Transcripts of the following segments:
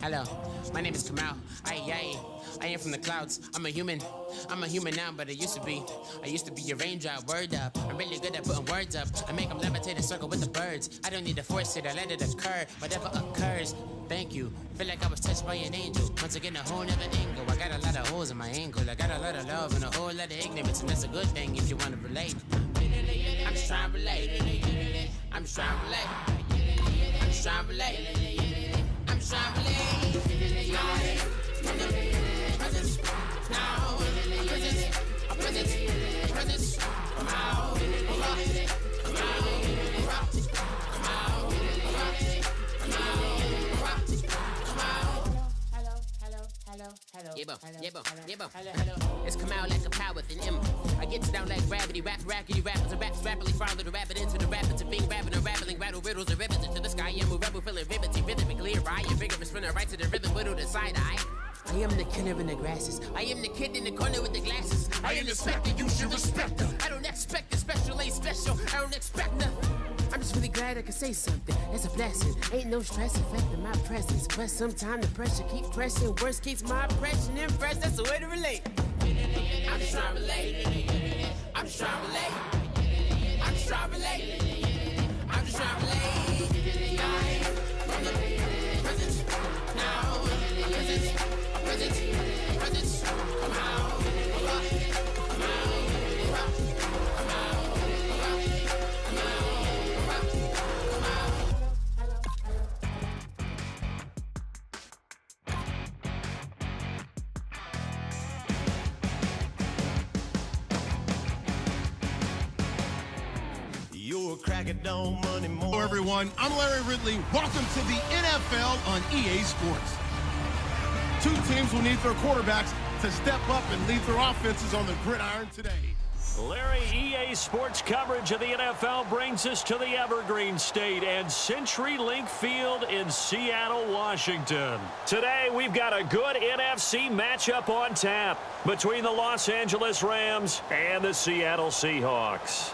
Hello, my name is Kamal. I am from the clouds. I'm a human now, but I used to be a raindrop. Word up, I'm really good at putting words up. I make them levitate and circle with the birds. I don't need to force it, I let it occur. Whatever occurs, thank you. Feel like I was touched by an angel. Once again, a whole nother angle. I got a lot of holes in my angle. I got a lot of love and a whole lot of ignorance, and that's a good thing if you want to relate. I'm just trying to relate. I'm just trying to relate. I'm just trying to relate. I'm just trying to relate. From the presence, now, presence, come out, come Hello. It's come out like a power within him. I get down like gravity, rackety rappers and raps rapidly follow the rabbit into the rapids of being rapping and rattling, rattle riddles and ribbons into the sky. I'm a rebel, feeling rivety, rhythmically right. You're vigorous, running right to the rhythm, whittle the side eye. I am the killer in the grasses. I am the kid in the corner with the glasses. I am the specter, you should respect them. I don't expect the special, ain't special. I don't expect nothing. I'm just really glad I can say something. It's a blessing. Ain't no stress affecting my presence. But sometimes the pressure keeps pressing. Worst keeps my impression impressed. That's the way to relate. I'm just trying to relate. I'm just trying to relate. I'm just trying to relate. I'm just trying to relate. From the presence, now, presence, come out, come out. Hello, everyone. I'm Larry Ridley. Welcome to the NFL on EA Sports. Two teams will need their quarterbacks to step up and lead their offenses on the gridiron today. Larry, EA Sports coverage of the NFL brings us to the Evergreen State and CenturyLink Field in Seattle, Washington. Today, we've got a good NFC matchup on tap between the Los Angeles Rams and the Seattle Seahawks.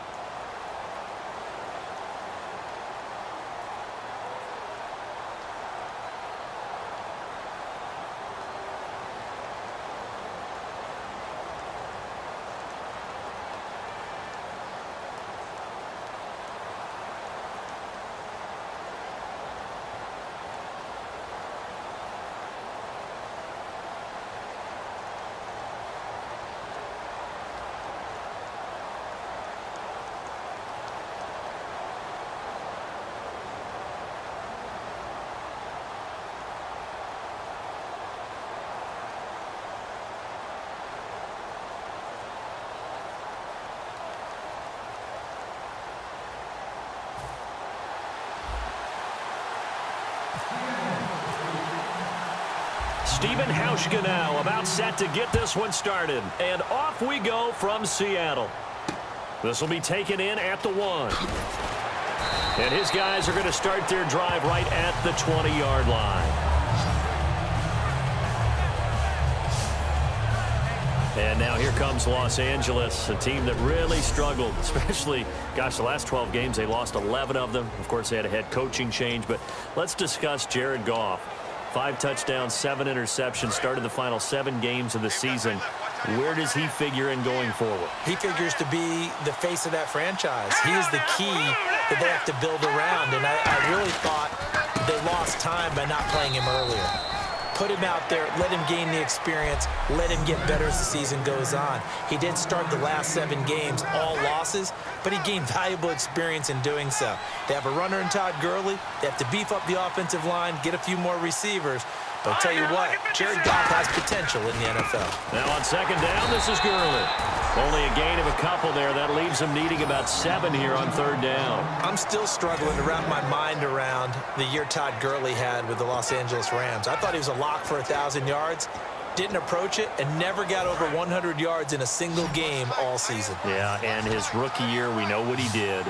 Stephen Hauschka now about set to get this one started. And off we go from Seattle. This will be taken in at the 1. And his guys are going to start their drive right at the 20-yard line. And now here comes Los Angeles, a team that really struggled, especially, gosh, the last 12 games, they lost 11 of them. Of course, they had a head coaching change. But let's discuss Jared Goff. 5 touchdowns, 7 interceptions, started the final 7 games of the season. Where does he figure in going forward? He figures to be the face of that franchise. He is the key that they have to build around, and I really thought they lost time by not playing him earlier. Put him out there, let him gain the experience, let him get better as the season goes on. He did start the last 7 games, all losses, but he gained valuable experience in doing so. They have a runner in Todd Gurley. They have to beef up the offensive line, get a few more receivers. But I'll tell you what, Jared Goff has potential in the NFL. Now on second down, this is Gurley. Only a gain of a couple there. That leaves him needing about 7 here on third down. I'm still struggling to wrap my mind around the year Todd Gurley had with the Los Angeles Rams. I thought he was a lock for 1,000 yards. Didn't approach it and never got over 100 yards in a single game all season. Yeah, and his rookie year, we know what he did.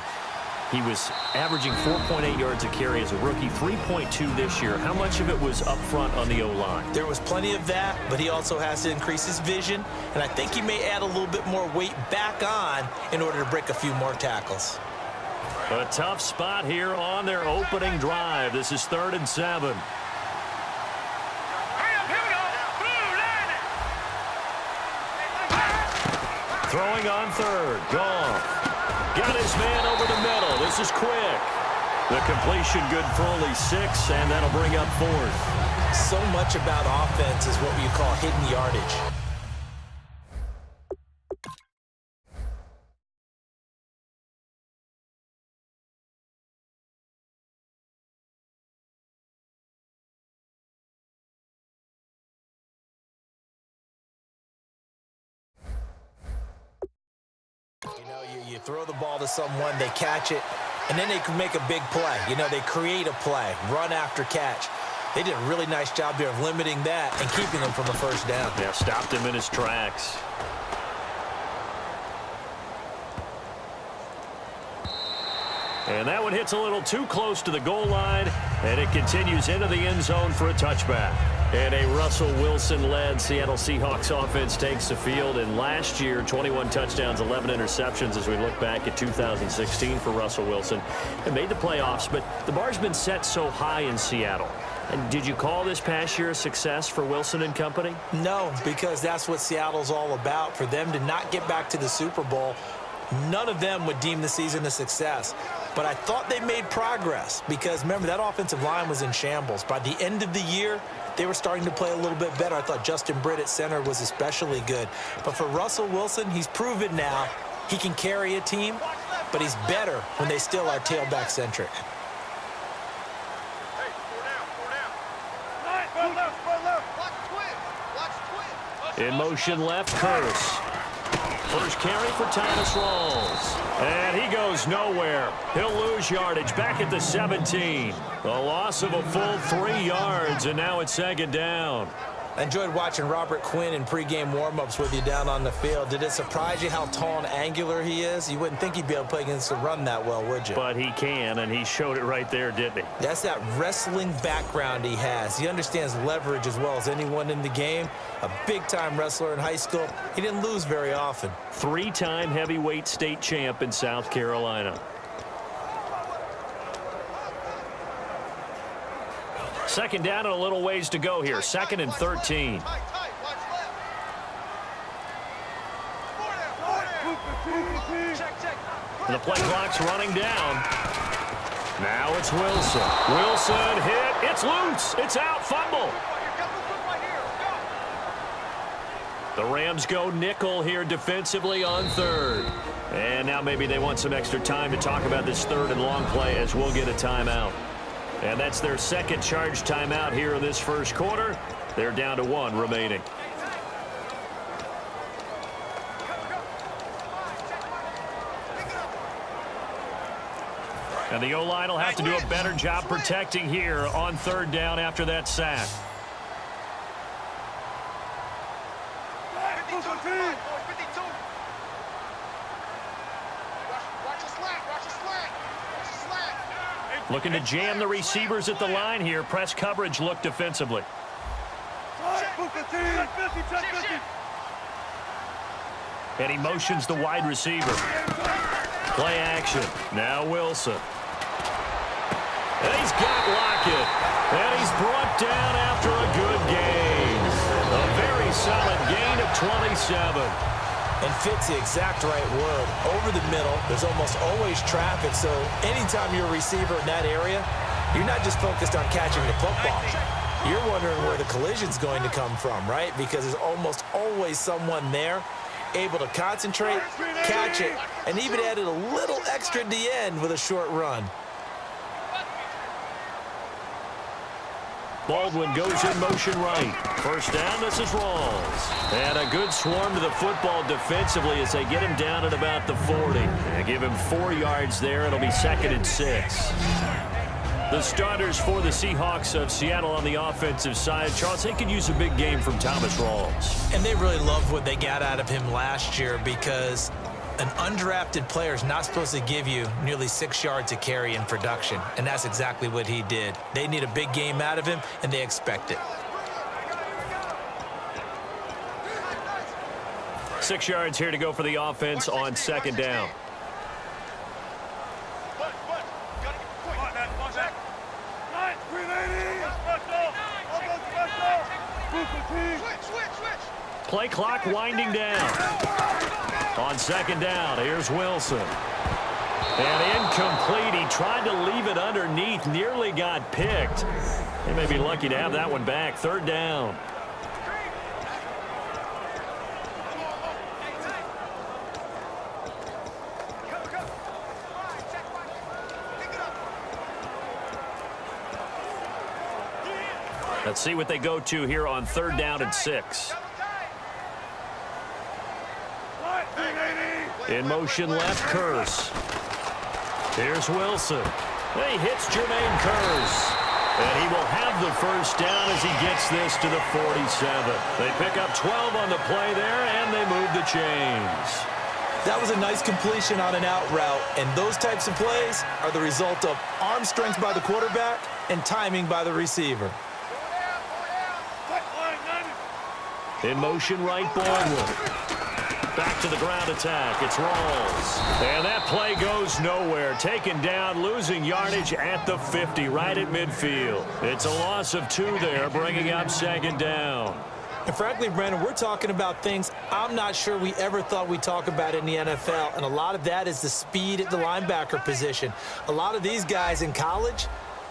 He was averaging 4.8 yards a carry as a rookie, 3.2 this year. How much of it was up front on the O-line? There was plenty of that, but he also has to increase his vision, and I think he may add a little bit more weight back on in order to break a few more tackles. A tough spot here on their opening drive. This is 3rd and 7. Throwing on 3rd. Goff. Got his man over the middle. This is quick. The completion good for only 6, and that'll bring up 4th. So much about offense is what you call hidden yardage. You throw the ball to someone, they catch it, and then they can make a big play. They create a play, run after catch. They did a really nice job there of limiting that and keeping him from a first down. Yeah, stopped him in his tracks. And that one hits a little too close to the goal line, and it continues into the end zone for a touchback. And a Russell Wilson-led Seattle Seahawks offense takes the field. And last year, 21 touchdowns, 11 interceptions as we look back at 2016 for Russell Wilson. And made the playoffs, but the bar's been set so high in Seattle. And did you call this past year a success for Wilson and company? No, because that's what Seattle's all about. For them to not get back to the Super Bowl, none of them would deem the season a success. But I thought they made progress because, remember, that offensive line was in shambles. By the end of the year, they were starting to play a little bit better. I thought Justin Britt at center was especially good. But for Russell Wilson, he's proven now he can carry a team, but he's better when they still are tailback-centric. In motion left, Curse. First carry for Thomas Rawls. And he goes nowhere. He'll lose yardage back at the 17. A loss of a full 3 yards, and now it's 2nd down. I enjoyed watching Robert Quinn in pregame warm-ups with you down on the field. Did it surprise you how tall and angular he is? You wouldn't think he'd be able to play against the run that well, would you? But he can, and he showed it right there, didn't he? That's that wrestling background he has. He understands leverage as well as anyone in the game. A big-time wrestler in high school. He didn't lose very often. 3-time heavyweight state champ in South Carolina. Second down and a little ways to go here. 2nd and 13. The play clock's running down. Now it's Wilson. Wilson hit. It's loose. It's out. Fumble. The Rams go nickel here defensively on 3rd. And now maybe they want some extra time to talk about this 3rd and long play as we'll get a timeout. And that's their second charge timeout here in this first quarter. They're down to 1 remaining. And the O-line will have to do a better job protecting here on 3rd down after that sack. Looking to jam the receivers at the line here. Press coverage look defensively. And he motions the wide receiver. Play action. Now Wilson. And he's got Lockett. And he's brought down after a good gain. A very solid gain of 27. And fits the exact right word. Over the middle, there's almost always traffic, so anytime you're a receiver in that area, you're not just focused on catching the football. You're wondering where the collision's going to come from, right? Because there's almost always someone there able to concentrate, catch it, and even added a little extra at the end with a short run. Baldwin goes in motion right. First down, this is Rawls. And a good swarm to the football defensively as they get him down at about the 40. They give him 4 yards there. It'll be 2nd and 6. The starters for the Seahawks of Seattle on the offensive side. Charles, they could use a big game from Thomas Rawls. And they really loved what they got out of him last year because an undrafted player is not supposed to give you nearly 6 yards a carry in production, and that's exactly what he did. They need a big game out of him, and they expect it. 6 yards here to go for the offense on 2nd down. Play clock winding down. On second down, here's Wilson. And incomplete. He tried to leave it underneath, nearly got picked. They may be lucky to have that one back. Third down. Let's see what they go to here on third down and 6. In motion left, Curse. Here's Wilson. He hits Jermaine Curse. And he will have the first down as he gets this to the 47. They pick up 12 on the play there, and they move the chains. That was a nice completion on an out route, and those types of plays are the result of arm strength by the quarterback and timing by the receiver. In motion right, Baldwin. Back to the ground attack. It's Rawls. And that play goes nowhere. Taken down, losing yardage at the 50, right at midfield. It's a loss of 2 there, bringing up second down. And frankly, Brandon, we're talking about things I'm not sure we ever thought we'd talk about in the NFL, and a lot of that is the speed at the linebacker position. A lot of these guys in college,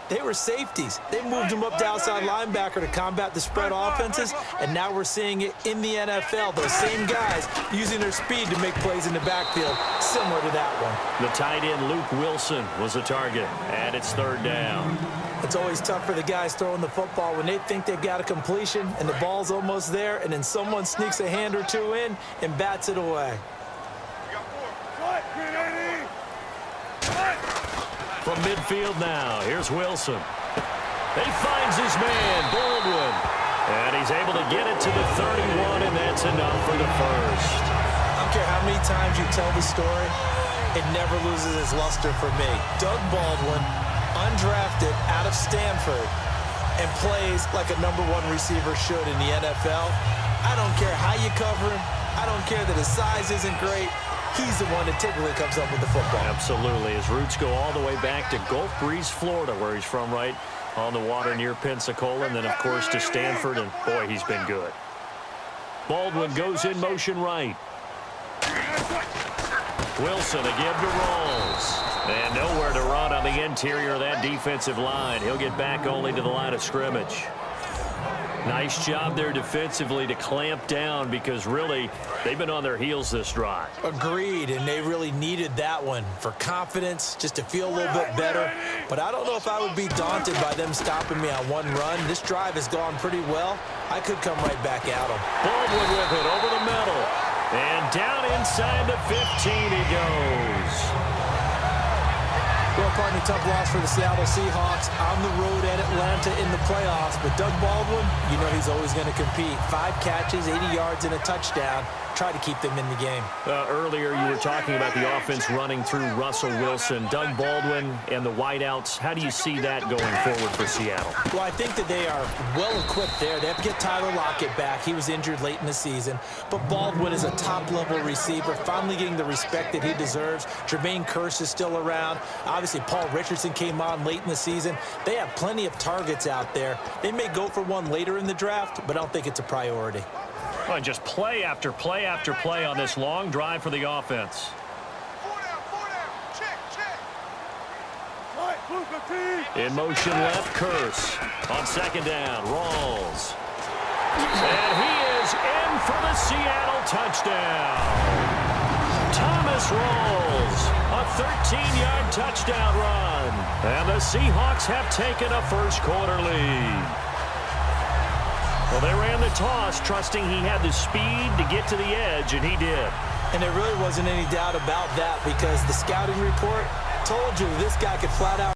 they were safeties. They moved them up to outside linebacker to combat the spread offenses, and now we're seeing it in the NFL. Those same guys using their speed to make plays in the backfield, similar to that one. The tight end, Luke Wilson, was a target, and it's third down. It's always tough for the guys throwing the football when they think they've got a completion and the ball's almost there, and then someone sneaks a hand or two in and bats it away. From midfield now, here's Wilson. He finds his man, Baldwin. And he's able to get it to the 31, and that's enough for the first. I don't care how many times you tell the story, it never loses its luster for me. Doug Baldwin, undrafted out of Stanford, and plays like a #1 receiver should in the NFL. I don't care how you cover him. I don't care that his size isn't great. He's the one that typically comes up with the football. Absolutely. His roots go all the way back to Gulf Breeze, Florida, where he's from, right on the water near Pensacola, and then, of course, to Stanford, and, boy, he's been good. Baldwin goes in motion right. Wilson again to Rawls. And nowhere to run on the interior of that defensive line. He'll get back only to the line of scrimmage. Nice job there defensively to clamp down, because really they've been on their heels this drive. Agreed, and they really needed that one for confidence, just to feel a little bit better. But I don't know if I would be daunted by them stopping me on one run. This drive has gone pretty well. I could come right back at them. Baldwin with it over the middle. And down inside the 15 he goes. Well, partner, tough loss for the Seattle Seahawks on the road at Atlanta in the playoffs. But Doug Baldwin, you know he's always going to compete. 5 catches, 80 yards, and a touchdown. Try to keep them in the game. Earlier you were talking about the offense running through Russell Wilson. Doug Baldwin and the wideouts, how do you see that going forward for Seattle? Well, I think that they are well-equipped there. They have to get Tyler Lockett back. He was injured late in the season. But Baldwin is a top-level receiver, finally getting the respect that he deserves. Jermaine Curse is still around. Obviously, Paul Richardson came on late in the season. They have plenty of targets out there. They may go for one later in the draft, but I don't think it's a priority. Well, just play after play after play on this long drive for the offense. In motion left, Curse. On second down, Rawls. And he is in for the Seattle touchdown. Thomas Rawls, a 13-yard touchdown run. And the Seahawks have taken a first-quarter lead. Well, they ran the toss, trusting he had the speed to get to the edge, and he did. And there really wasn't any doubt about that, because the scouting report told you this guy could flat out